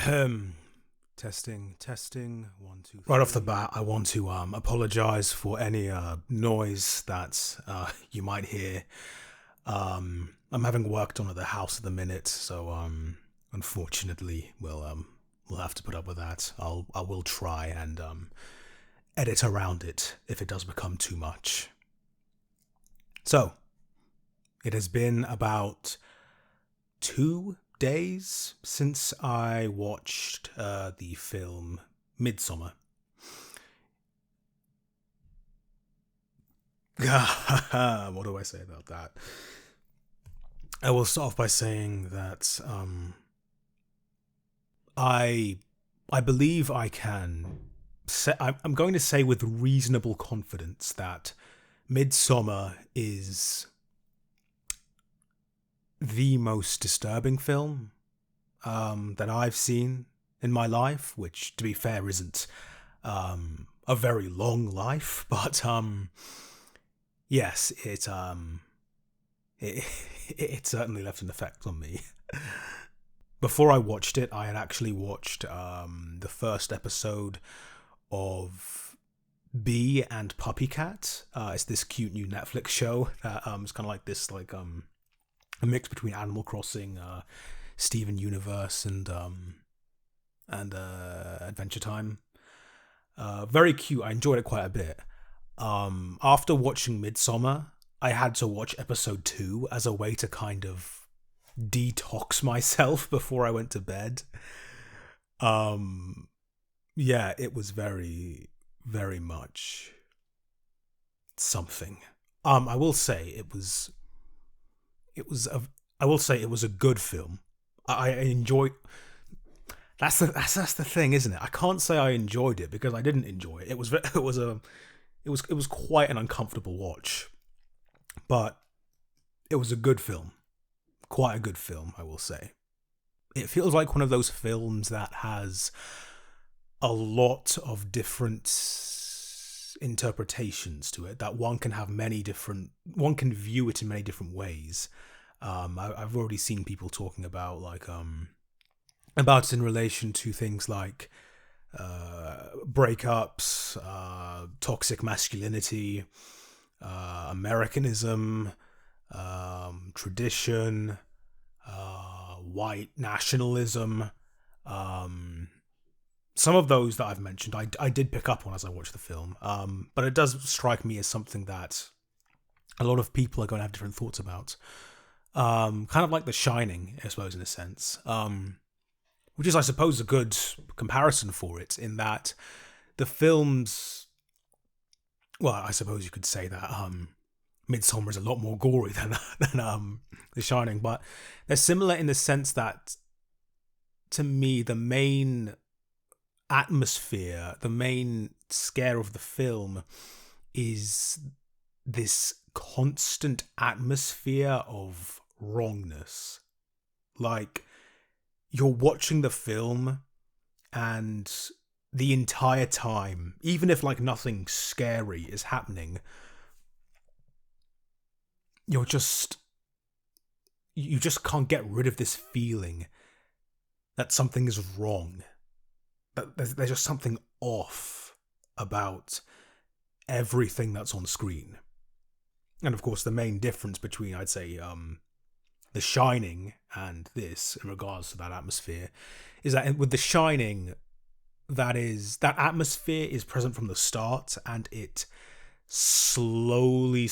Ahem. Testing. 1, 2, 3. Right off the bat, I want to apologize for any noise that you might hear. I'm having work done at the house at the minute, so unfortunately, we'll have to put up with that. I will try and edit around it if it does become too much. So, it has been about 2 days since I watched the film Midsommer. What do I say about that? I will start off by saying that I believe I can say, I'm going to say with reasonable confidence that Midsommer is the most disturbing film that I've seen in my life, which, to be fair, isn't a very long life, but yes, it certainly left an effect on me. Before I watched it, I had actually watched the first episode of Bee and Puppy Cat. It's this cute new Netflix show that is kind of like this, a mix between Animal Crossing, Steven Universe, and Adventure Time. Very cute. I enjoyed it quite a bit. After watching Midsommer, I had to watch episode 2 as a way to kind of detox myself before I went to bed. Yeah, it was very, very much something. I will say it was a good film. I enjoyed. That's the thing, isn't it? I can't say I enjoyed it because I didn't enjoy it. It was quite an uncomfortable watch, but it was a good film. Quite a good film, I will say. It feels like one of those films that has a lot of different interpretations to it, that one can view it in many different ways. I've already seen people talking about about it in relation to things like breakups, toxic masculinity, Americanism, tradition, white nationalism. Some of those that I've mentioned, I did pick up on as I watched the film, but it does strike me as something that a lot of people are going to have different thoughts about. Kind of like The Shining, I suppose, in a sense, which is, I suppose, a good comparison for it, in that the films, well, I suppose you could say that Midsommer is a lot more gory than The Shining, but they're similar in the sense that, to me, the main atmosphere, the main scare of the film is this constant atmosphere of wrongness. Like, you're watching the film and the entire time, even if nothing scary is happening, you just can't get rid of this feeling that something is wrong. That there's just something off about everything that's on screen. And of course, the main difference between, I'd say, The Shining and this, in regards to that atmosphere, is that with The Shining, that atmosphere is present from the start, and it slowly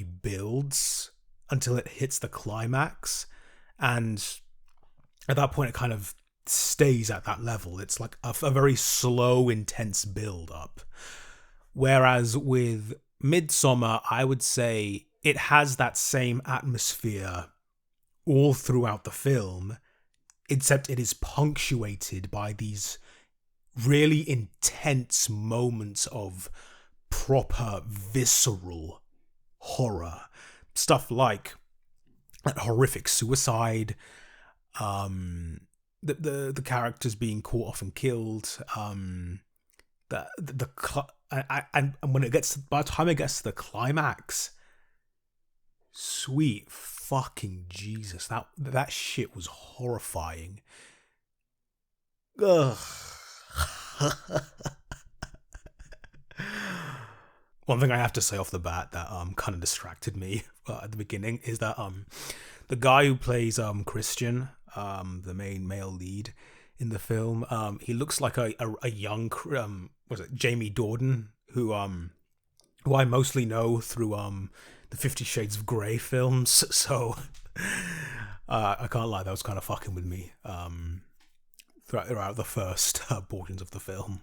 builds until it hits the climax, and at that point, it kind of stays at that level. It's like a very slow, intense build up. Whereas with Midsommer, I would say it has that same atmosphere all throughout the film, except it is punctuated by these really intense moments of proper visceral horror. Stuff like that horrific suicide, the characters being caught off and killed, and when it gets, by the time it gets to the climax, sweet fucking Jesus, that shit was horrifying. Ugh. One thing I have to say off the bat that kind of distracted me at the beginning is that the guy who plays Christian, the main male lead in the film, he looks like a young was it Jamie Dornan, who I mostly know through the 50 Shades of Grey films. So I can't lie, that was kind of fucking with me throughout the first portions of the film.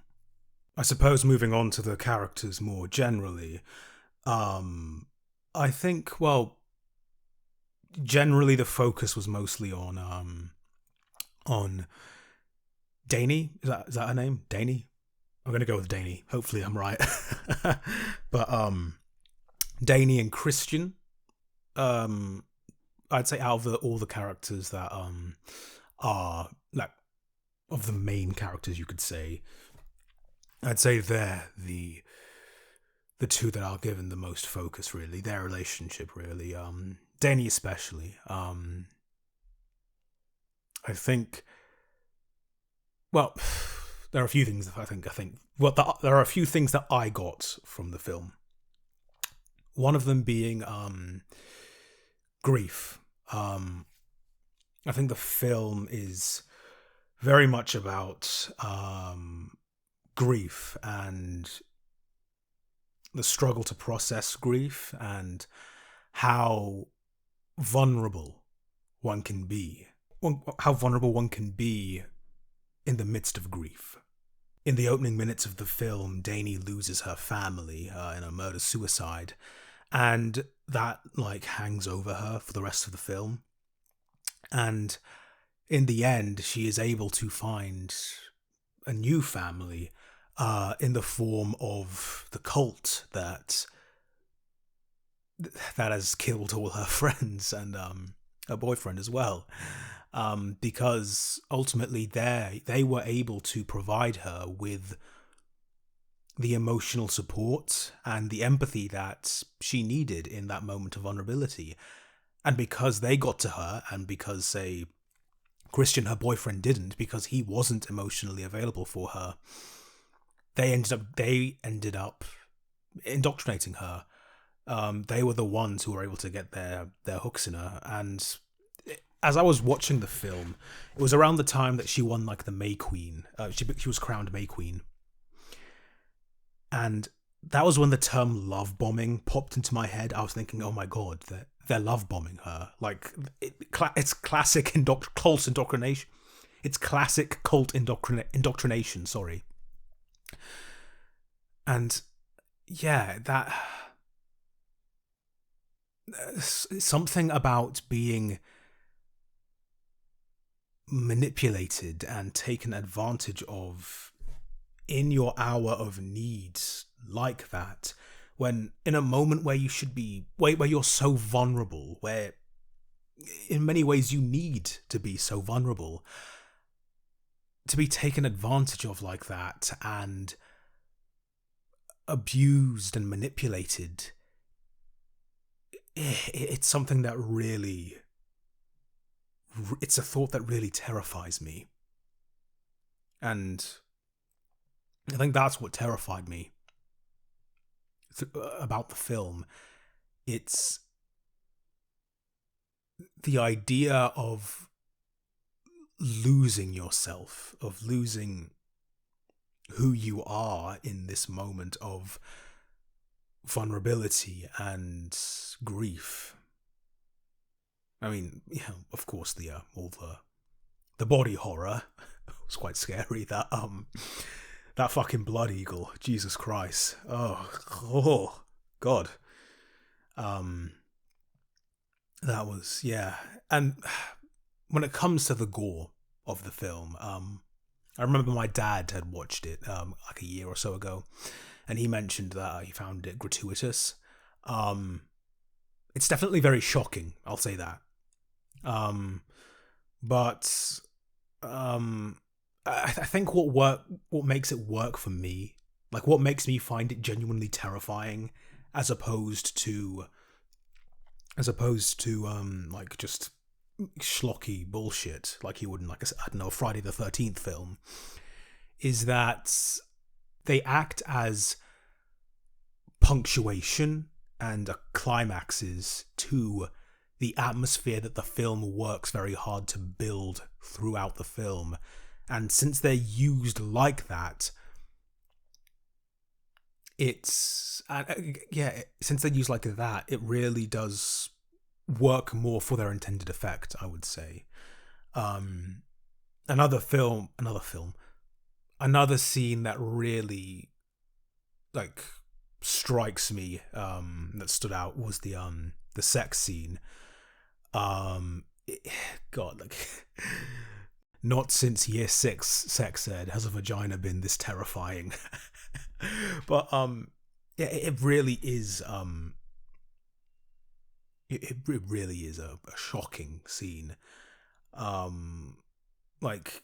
I suppose moving on to the characters more generally, I think, well, generally the focus was mostly on Danny. Is that her name? Danny? I'm gonna go with Danny. Hopefully I'm right. But Danny and Christian, um I'd say out of all the characters that are like of the main characters, you could say, I'd say they're the two that are given the most focus, really. Their relationship, really. Danny especially. I think. Well, there are a few things that I think. Well, there are a few things that I got from the film. One of them being grief. I think the film is very much about grief and the struggle to process grief and how vulnerable one can be. How vulnerable one can be in the midst of grief. In the opening minutes of the film, Danny loses her family in a murder-suicide, and that hangs over her for the rest of the film. And in the end, she is able to find a new family in the form of the cult that has killed all her friends and her boyfriend as well. Because ultimately they were able to provide her with the emotional support and the empathy that she needed in that moment of vulnerability. And because they got to her, and because, say, Christian, her boyfriend, didn't, because he wasn't emotionally available for her, they ended up indoctrinating her. They were the ones who were able to get their hooks in her. And as I was watching the film, it was around the time that she won the May Queen. She was crowned May Queen, and that was when the term love bombing popped into my head. I was thinking, oh my god, they're love bombing her. It's classic cult indoctrination. It's classic cult indoctrination. Sorry. And yeah, that something about being manipulated and taken advantage of in your hour of need like that, when in a moment where you should be where you're so vulnerable, where in many ways you need to be so vulnerable, to be taken advantage of like that and abused and manipulated, it's something that really, it's a thought that really terrifies me. And I think that's what terrified me about the film. It's the idea of losing yourself, of losing who you are in this moment of vulnerability and grief. I mean, of course, the body horror was quite scary. That fucking blood eagle, Jesus Christ! Oh, God. That was, yeah. And when it comes to the gore of the film, I remember my dad had watched it a year or so ago, and he mentioned that he found it gratuitous. It's definitely very shocking, I'll say that. But I think what makes it work for me, what makes me find it genuinely terrifying, as opposed to just schlocky bullshit like you would in, like, I don't know, a Friday the 13th film, is that they act as punctuation and climaxes to the atmosphere that the film works very hard to build throughout the film. And since they're used like that, it's yeah, since they're used like that, it really does work more for their intended effect, I would say. um another scene that really, like, strikes me, that stood out, was the sex scene. God, like, not since year 6 sex ed has a vagina been this terrifying. But yeah, it really is, it really is a shocking scene. Like,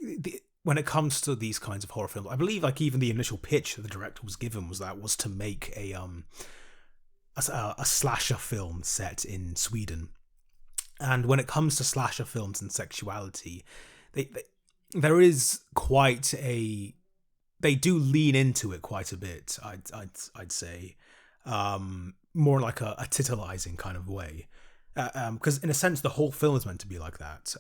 when it comes to these kinds of horror films, I believe, like, even the initial pitch that the director was given was to make a slasher film set in Sweden. And when it comes to slasher films and sexuality, they there is quite a, they do lean into it quite a bit. I'd say, more like a titillizing kind of way, because in a sense the whole film is meant to be like that.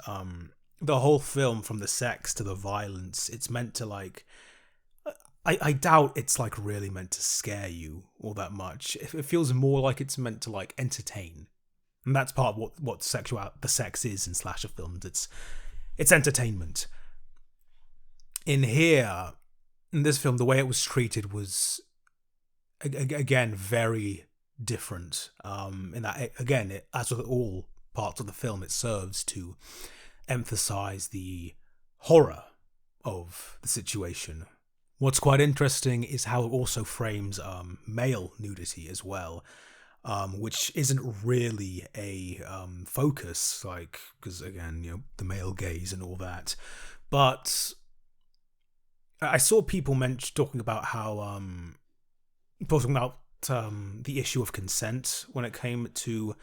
The whole film, from the sex to the violence, it's meant to, like, I doubt it's, like, really meant to scare you all that much. It feels more like it's meant to, like, entertain, and that's part of what the sex is in slasher films. It's entertainment. In here, in this film, the way it was treated was, again, very different. In that, again, as with all parts of the film, it serves to emphasize the horror of the situation. What's quite interesting is how it also frames male nudity as well, which isn't really a focus, like, because, again, the male gaze and all that. But I saw people talking about how, talking about the issue of consent when it came to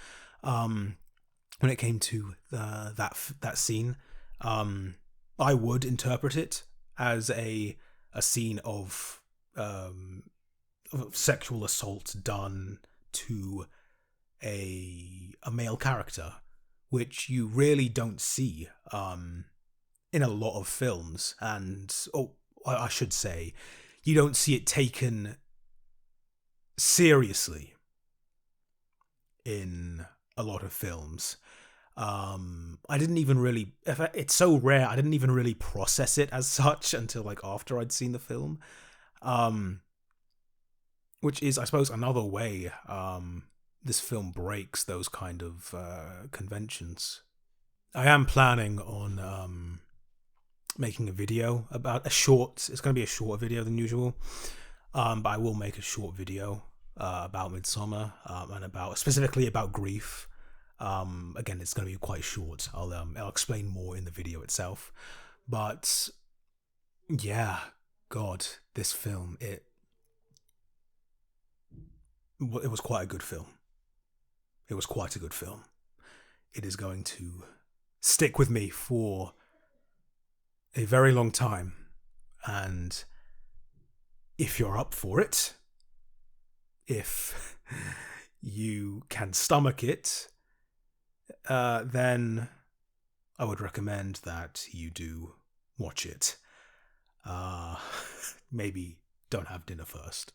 that scene. I would interpret it as a scene of sexual assault done to a male character, which you really don't see in a lot of films. And I should say, you don't see it taken seriously in a lot of films. I didn't even really, it's so rare, I didn't even really process it as such until, like, after I'd seen the film. Which is, I suppose, another way this film breaks those kind of conventions. I am planning on making a video about it's going to be a shorter video than usual, but I will make a short video about Midsommer, and specifically about grief. Again, it's going to be quite short. I'll explain more in the video itself. But yeah, God, this film, it was quite a good film. It was quite a good film. It is going to stick with me for a very long time. And if you're up for it, if you can stomach it, then I would recommend that you do watch it. Maybe don't have dinner first.